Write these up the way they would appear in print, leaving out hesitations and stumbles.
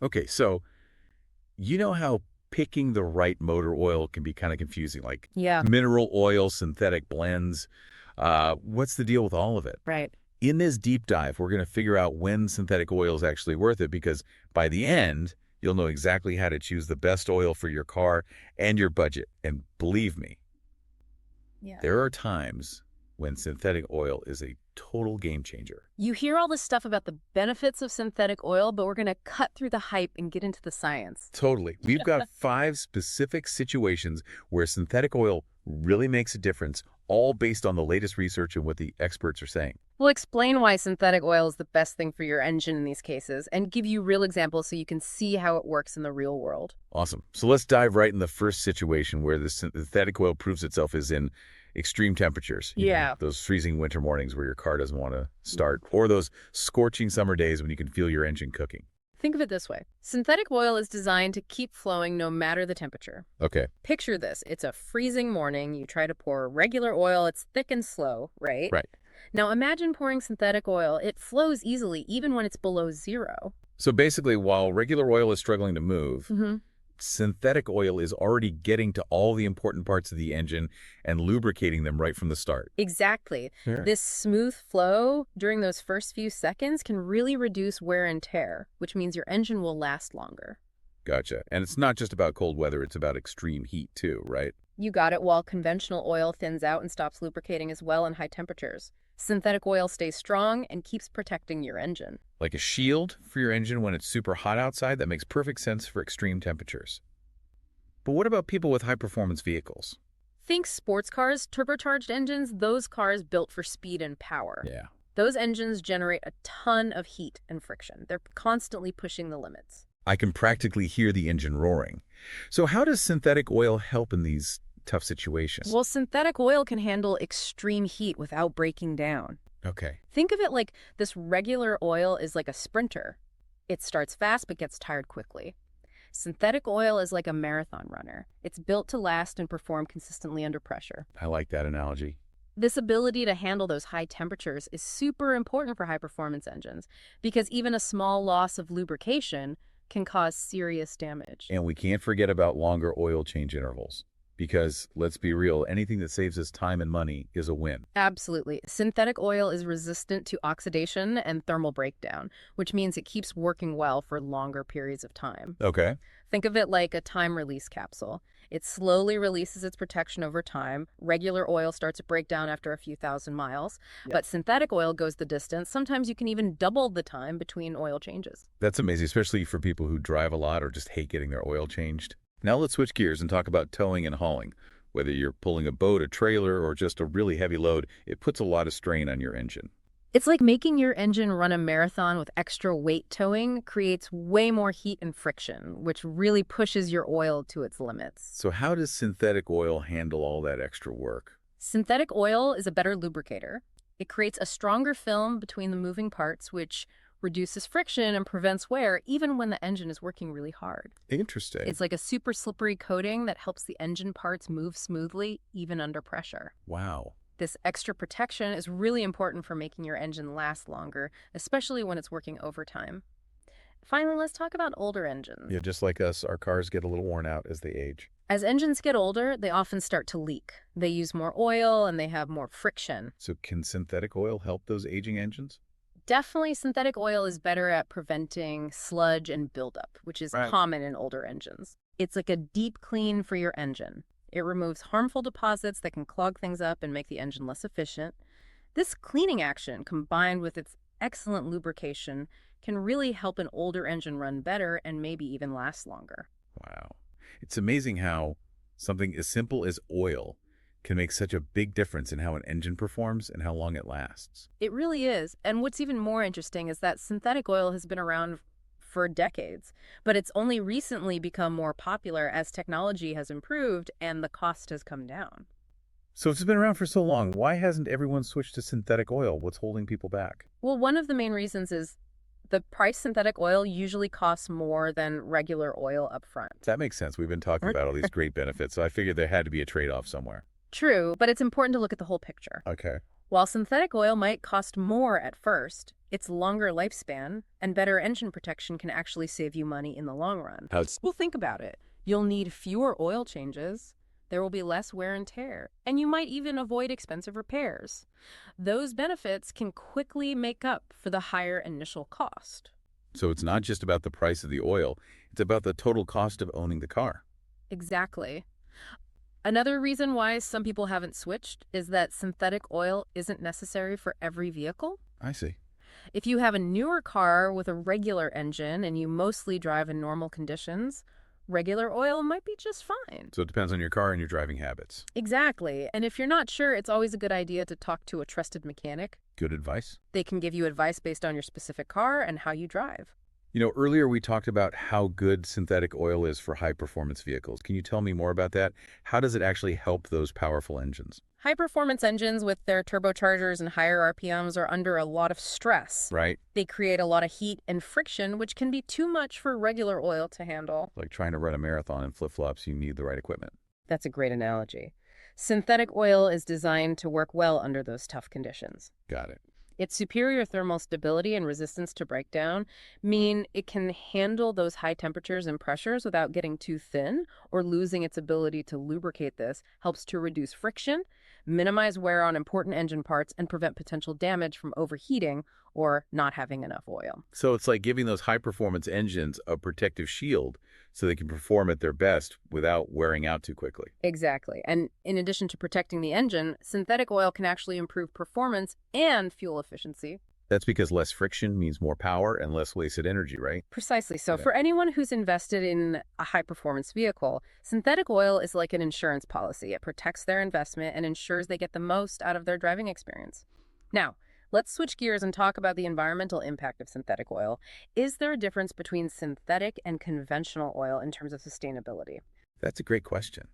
Okay, so you know how picking the right motor oil can be kind of confusing, like Yeah, mineral oil, synthetic blends. What's the deal with all of it? right. In this deep dive, we're going to figure out when synthetic oil is actually worth it because by the end, you'll know exactly how to choose the best oil for your car and your budget. And believe me, Yeah. there are times when synthetic oil is a total game changer. You hear all this stuff about the benefits of synthetic oil, but we're going to cut through the hype and get into the science. Totally. We've got 5 specific situations where synthetic oil really makes a difference, all based on the latest research and what the experts are saying. We'll explain why synthetic oil is the best thing for your engine in these cases and give you real examples so you can see how it works in the real world. Awesome. So let's dive right in the first situation where the synthetic oil proves itself is in extreme temperatures. Yeah. Those freezing winter mornings where your car doesn't want to start, or those scorching summer days when you can feel your engine cooking. Think of it this way. Synthetic oil is designed to keep flowing no matter the temperature. Okay, Picture this. It's a freezing morning. You try to pour regular oil. It's thick and slow, right? right. Now imagine pouring synthetic oil. It flows easily even when it's below zero. So basically, while regular oil is struggling to move, Mm-hmm. synthetic oil is already getting to all the important parts of the engine and lubricating them right from the start. Exactly. Sure. This smooth flow during those first few seconds can really reduce wear and tear, which means your engine will last longer. Gotcha. And it's not just about cold weather, it's about extreme heat too, right? You got it, while conventional oil thins out and stops lubricating as well in high temperatures. Synthetic oil stays strong and keeps protecting your engine. Like a shield for your engine when it's super hot outside, that makes perfect sense for extreme temperatures. But what about people with high-performance vehicles? Think sports cars, turbocharged engines, those cars built for speed and power. Yeah. Those engines generate a ton of heat and friction. They're constantly pushing the limits. I can practically hear the engine roaring. So how does synthetic oil help in these tough situations? Well, synthetic oil can handle extreme heat without breaking down. Okay. Think of it like this: regular oil is like a sprinter. It starts fast but gets tired quickly. Synthetic oil is like a marathon runner. It's built to last and perform consistently under pressure. I like that analogy. This ability to handle those high temperatures is super important for high-performance engines because even a small loss of lubrication can cause serious damage. And we can't forget about longer oil change intervals. Because, let's be real, anything that saves us time and money is a win. Absolutely. Synthetic oil is resistant to oxidation and thermal breakdown, which means it keeps working well for longer periods of time. Okay. Think of it like a time release capsule. It slowly releases its protection over time. Regular oil starts to break down after a few thousand miles, but synthetic oil goes the distance. Sometimes you can even double the time between oil changes. That's amazing, especially for people who drive a lot or just hate getting their oil changed. Now let's switch gears and talk about towing and hauling. Whether you're pulling a boat, a trailer, or just a really heavy load, it puts a lot of strain on your engine. It's like making your engine run a marathon with extra weight. Towing creates way more heat and friction, which really pushes your oil to its limits. So how does synthetic oil handle all that extra work? Synthetic oil is a better lubricator. It creates a stronger film between the moving parts, which reduces friction and prevents wear even when the engine is working really hard. Interesting. It's like a super slippery coating that helps the engine parts move smoothly even under pressure. Wow. This extra protection is really important for making your engine last longer, especially when it's working overtime. Finally, let's talk about older engines. Yeah, just like us, our cars get a little worn out as they age. As engines get older, they often start to leak. They use more oil and they have more friction. So can synthetic oil help those aging engines? Definitely, synthetic oil is better at preventing sludge and buildup, which is Right. common in older engines. It's like a deep clean for your engine. It removes harmful deposits that can clog things up and make the engine less efficient. This cleaning action, combined with its excellent lubrication, can really help an older engine run better and maybe even last longer. Wow. It's amazing how something as simple as oil can make such a big difference in how an engine performs and how long it lasts. It really is. And what's even more interesting is that synthetic oil has been around for decades, but it's only recently become more popular as technology has improved and the cost has come down. So if it's been around for so long, why hasn't everyone switched to synthetic oil? What's holding people back? Well, one of the main reasons is the price. Synthetic oil usually costs more than regular oil up front. That makes sense. We've been talking about all these great benefits, so I figured there had to be a trade-off somewhere. True, but it's important to look at the whole picture. Okay. While synthetic oil might cost more at first, its longer lifespan and better engine protection can actually save you money in the long run. How's Well, think about it. You'll need fewer oil changes, there will be less wear and tear, and you might even avoid expensive repairs. Those benefits can quickly make up for the higher initial cost. So it's not just about the price of the oil, it's about the total cost of owning the car. Exactly. Another reason why some people haven't switched is that synthetic oil isn't necessary for every vehicle. I see. If you have a newer car with a regular engine and you mostly drive in normal conditions, regular oil might be just fine. So it depends on your car and your driving habits. Exactly. And if you're not sure, it's always a good idea to talk to a trusted mechanic. Good advice. They can give you advice based on your specific car and how you drive. Earlier we talked about how good synthetic oil is for high-performance vehicles. Can you tell me more about that? How does it actually help those powerful engines? High-performance engines with their turbochargers and higher RPMs are under a lot of stress. Right? They create a lot of heat and friction, which can be too much for regular oil to handle. Like trying to run a marathon in flip-flops, you need the right equipment. That's a great analogy. Synthetic oil is designed to work well under those tough conditions. Got it. Its superior thermal stability and resistance to breakdown mean it can handle those high temperatures and pressures without getting too thin or losing its ability to lubricate. This helps to reduce friction, minimize wear on important engine parts, and prevent potential damage from overheating or not having enough oil. So it's like giving those high-performance engines a protective shield so they can perform at their best without wearing out too quickly. Exactly. And in addition to protecting the engine, synthetic oil can actually improve performance and fuel efficiency. That's because less friction means more power and less wasted energy, right? Precisely. So Yeah. for anyone who's invested in a high-performance vehicle, synthetic oil is like an insurance policy. It protects their investment and ensures they get the most out of their driving experience. Now, let's switch gears and talk about the environmental impact of synthetic oil. Is there a difference between synthetic and conventional oil in terms of sustainability? That's a great question.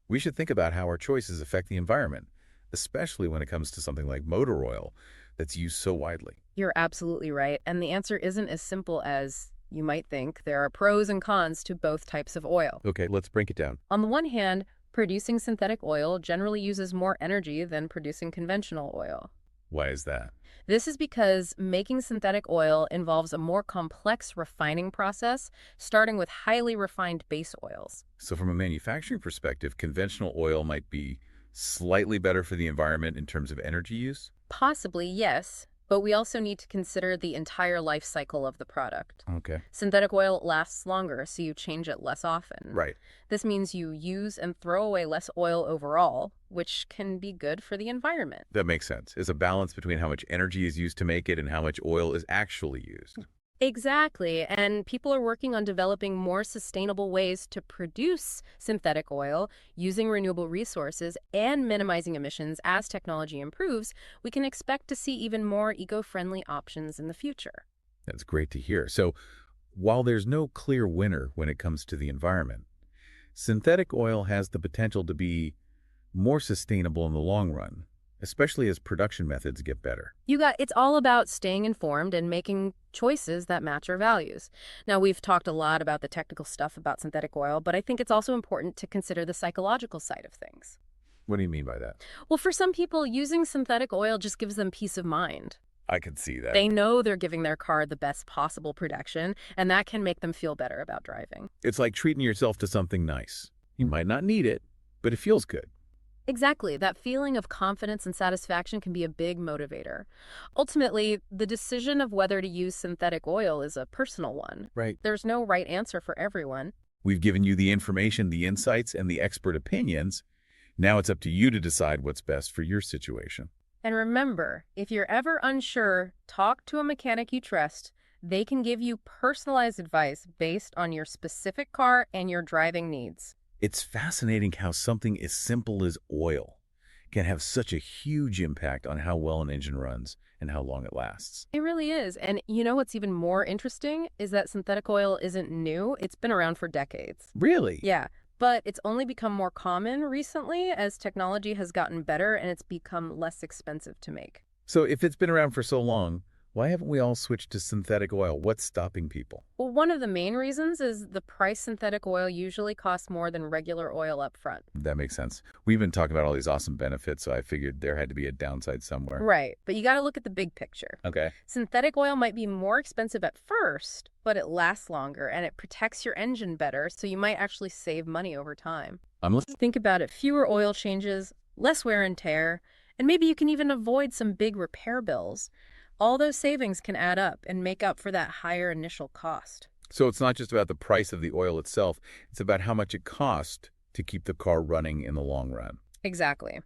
We should think about how our choices affect the environment, especially when it comes to something like motor oil that's used so widely. You're absolutely right. And the answer isn't as simple as you might think. There are pros and cons to both types of oil. Okay, let's break it down. On the one hand, producing synthetic oil generally uses more energy than producing conventional oil. Why is that? This is because making synthetic oil involves a more complex refining process, starting with highly refined base oils. So from a manufacturing perspective, conventional oil might be slightly better for the environment in terms of energy use? Possibly, yes, but we also need to consider the entire life cycle of the product. Okay. Synthetic oil lasts longer, so you change it less often. Right. This means you use and throw away less oil overall, which can be good for the environment. That makes sense. It's a balance between how much energy is used to make it and how much oil is actually used. Exactly, and people are working on developing more sustainable ways to produce synthetic oil using renewable resources and minimizing emissions. As technology improves, we can expect to see even more eco-friendly options in the future. That's great to hear. So while there's no clear winner when it comes to the environment, synthetic oil has the potential to be more sustainable in the long run, especially as production methods get better. It's all about staying informed and making choices that match our values. Now, we've talked a lot about the technical stuff about synthetic oil, but I think it's also important to consider the psychological side of things. What do you mean by that? Well, for some people, using synthetic oil just gives them peace of mind. I can see that. They know they're giving their car the best possible protection, and that can make them feel better about driving. It's like treating yourself to something nice. You might not need it, but it feels good. Exactly. That feeling of confidence and satisfaction can be a big motivator. Ultimately, the decision of whether to use synthetic oil is a personal one. Right. There's no right answer for everyone. We've given you the information, the insights, and the expert opinions. Now it's up to you to decide what's best for your situation. And remember, if you're ever unsure, talk to a mechanic you trust. They can give you personalized advice based on your specific car and your driving needs. It's fascinating how something as simple as oil can have such a huge impact on how well an engine runs and how long it lasts. It really is. And you know what's even more interesting is that synthetic oil isn't new. It's been around for decades. Really? Yeah, but it's only become more common recently as technology has gotten better and it's become less expensive to make. So if it's been around for so long, Why haven't we all switched to synthetic oil? What's stopping people? Well, one of the main reasons is the price synthetic oil usually costs more than regular oil up front. That makes sense. We've been talking about all these awesome benefits, so I figured there had to be a downside somewhere. Right, but you got to look at the big picture. Okay. Synthetic oil might be more expensive at first, but it lasts longer and it protects your engine better, so you might actually save money over time. I'm listening. Think about it, fewer oil changes, less wear and tear, and maybe you can even avoid some big repair bills. All those savings can add up and make up for that higher initial cost. So it's not just about the price of the oil itself, it's about how much it costs to keep the car running in the long run. Exactly.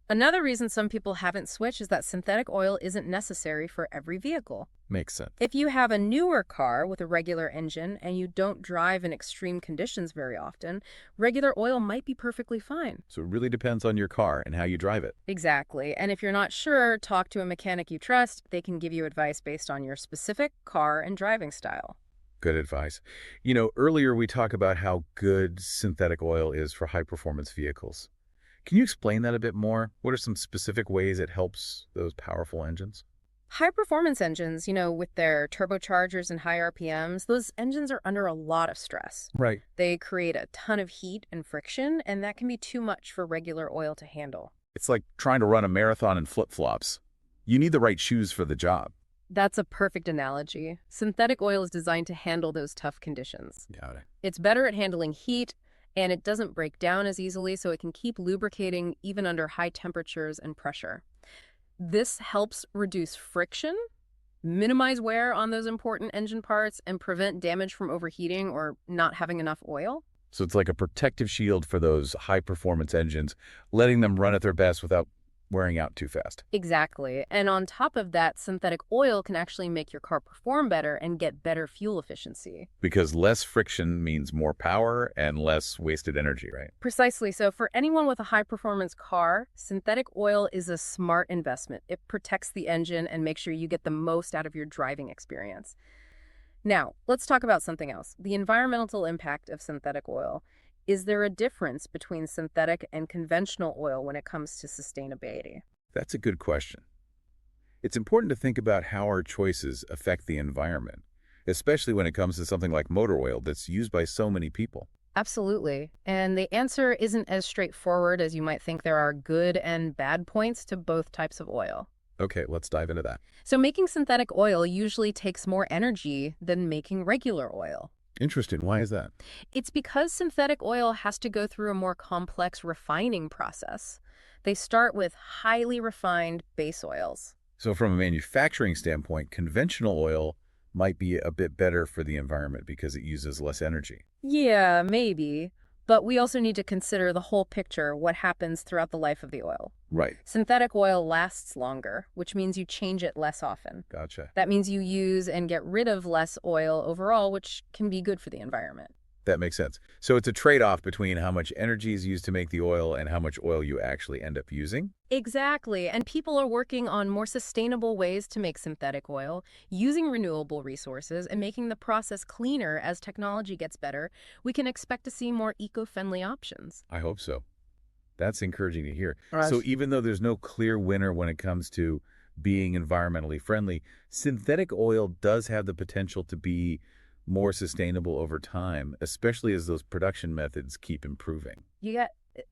Another reason some people haven't switched is that synthetic oil isn't necessary for every vehicle. Makes sense. If you have a newer car with a regular engine and you don't drive in extreme conditions very often, regular oil might be perfectly fine. So it really depends on your car and how you drive it. Exactly. And if you're not sure, talk to a mechanic you trust. They can give you advice based on your specific car and driving style. Good advice. You know, earlier we talked about how good synthetic oil is for high-performance vehicles. Can you explain that a bit more? What are some specific ways it helps those powerful engines? High performance engines, with their turbochargers and high RPMs, those engines are under a lot of stress. Right. They create a ton of heat and friction, and that can be too much for regular oil to handle. It's like trying to run a marathon in flip-flops. You need the right shoes for the job. That's a perfect analogy. Synthetic oil is designed to handle those tough conditions. Got it. It's better at handling heat, and it doesn't break down as easily, so it can keep lubricating even under high temperatures and pressure. This helps reduce friction, minimize wear on those important engine parts, and prevent damage from overheating or not having enough oil. So it's like a protective shield for those high-performance engines, letting them run at their best without wearing out too fast. Exactly. And on top of that, synthetic oil can actually make your car perform better and get better fuel efficiency. Because less friction means more power and less wasted energy, right? Precisely. So for anyone with a high-performance car, synthetic oil is a smart investment. It protects the engine and makes sure you get the most out of your driving experience. Now, let's talk about something else, the environmental impact of synthetic oil. Is there a difference between synthetic and conventional oil when it comes to sustainability? That's a good question. It's important to think about how our choices affect the environment, especially when it comes to something like motor oil that's used by so many people. Absolutely. And the answer isn't as straightforward as you might think. There are good and bad points to both types of oil. Okay, let's dive into that. So making synthetic oil usually takes more energy than making regular oil. Interesting. Why is that? It's because synthetic oil has to go through a more complex refining process. They start with highly refined base oils. So from a manufacturing standpoint, conventional oil might be a bit better for the environment because it uses less energy. Yeah, maybe. But we also need to consider the whole picture, what happens throughout the life of the oil. Right. Synthetic oil lasts longer, which means you change it less often. Gotcha. That means you use and get rid of less oil overall, which can be good for the environment. That makes sense. So it's a trade-off between how much energy is used to make the oil and how much oil you actually end up using? Exactly. And people are working on more sustainable ways to make synthetic oil, using renewable resources and making the process cleaner as technology gets better. We can expect to see more eco-friendly options. I hope so. That's encouraging to hear. Right. So even though there's no clear winner when it comes to being environmentally friendly, synthetic oil does have the potential to be more sustainable over time, especially as those production methods keep improving.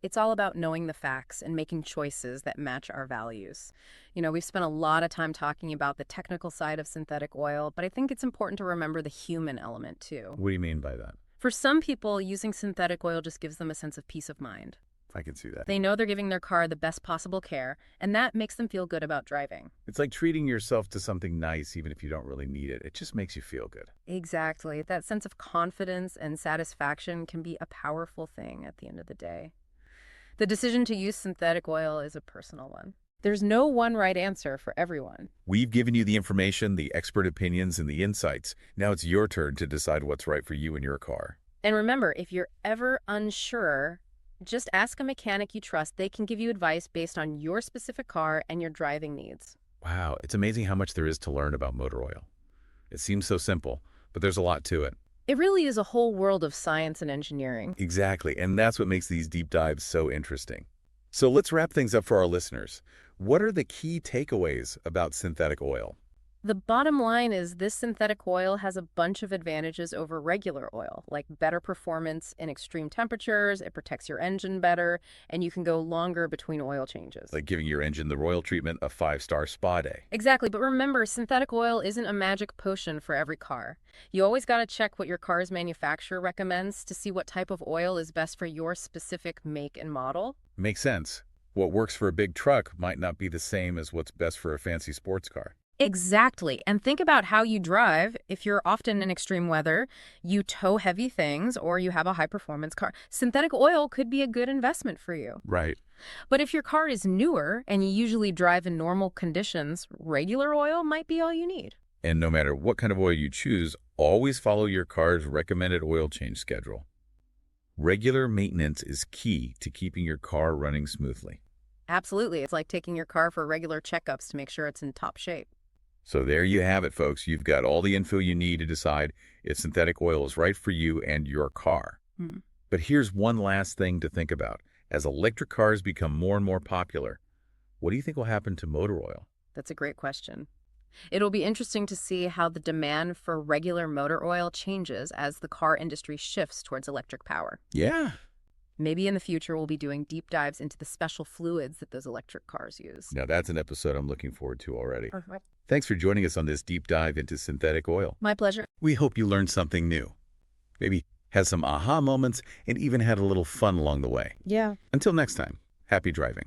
It's all about knowing the facts and making choices that match our values. We've spent a lot of time talking about the technical side of synthetic oil, but I think it's important to remember the human element too. What do you mean by that? For some people, using synthetic oil just gives them a sense of peace of mind. I can see that. They know they're giving their car the best possible care, and that makes them feel good about driving. It's like treating yourself to something nice even if you don't really need it. It just makes you feel good. Exactly. That sense of confidence and satisfaction can be a powerful thing at the end of the day. The decision to use synthetic oil is a personal one. There's no one right answer for everyone. We've given you the information, the expert opinions, and the insights. Now it's your turn to decide what's right for you and your car. And remember, if you're ever unsure, just ask a mechanic you trust. They can give you advice based on your specific car and your driving needs. Wow, it's amazing how much there is to learn about motor oil. It seems so simple, but there's a lot to it. It really is a whole world of science and engineering. Exactly, and that's what makes these deep dives so interesting. So let's wrap things up for our listeners. What are the key takeaways about synthetic oil? The bottom line is this synthetic oil has a bunch of advantages over regular oil, like better performance in extreme temperatures, it protects your engine better, and you can go longer between oil changes. Like giving your engine the royal treatment, a 5-star spa day. Exactly, but remember, synthetic oil isn't a magic potion for every car. You always got to check what your car's manufacturer recommends to see what type of oil is best for your specific make and model. Makes sense. What works for a big truck might not be the same as what's best for a fancy sports car. Exactly. And think about how you drive. If you're often in extreme weather, you tow heavy things, or you have a high performance car, synthetic oil could be a good investment for you. Right. But if your car is newer and you usually drive in normal conditions, regular oil might be all you need. And no matter what kind of oil you choose, always follow your car's recommended oil change schedule. Regular maintenance is key to keeping your car running smoothly. Absolutely. It's like taking your car for regular checkups to make sure it's in top shape. So there you have it, folks. You've got all the info you need to decide if synthetic oil is right for you and your car. Hmm. But here's one last thing to think about. As electric cars become more and more popular, what do you think will happen to motor oil? That's a great question. It'll be interesting to see how the demand for regular motor oil changes as the car industry shifts towards electric power. Yeah. Maybe in the future we'll be doing deep dives into the special fluids that those electric cars use. Now that's an episode I'm looking forward to already. Perfect. Thanks for joining us on this deep dive into synthetic oil. My pleasure. We hope you learned something new. Maybe had some aha moments and even had a little fun along the way. Yeah. Until next time, happy driving.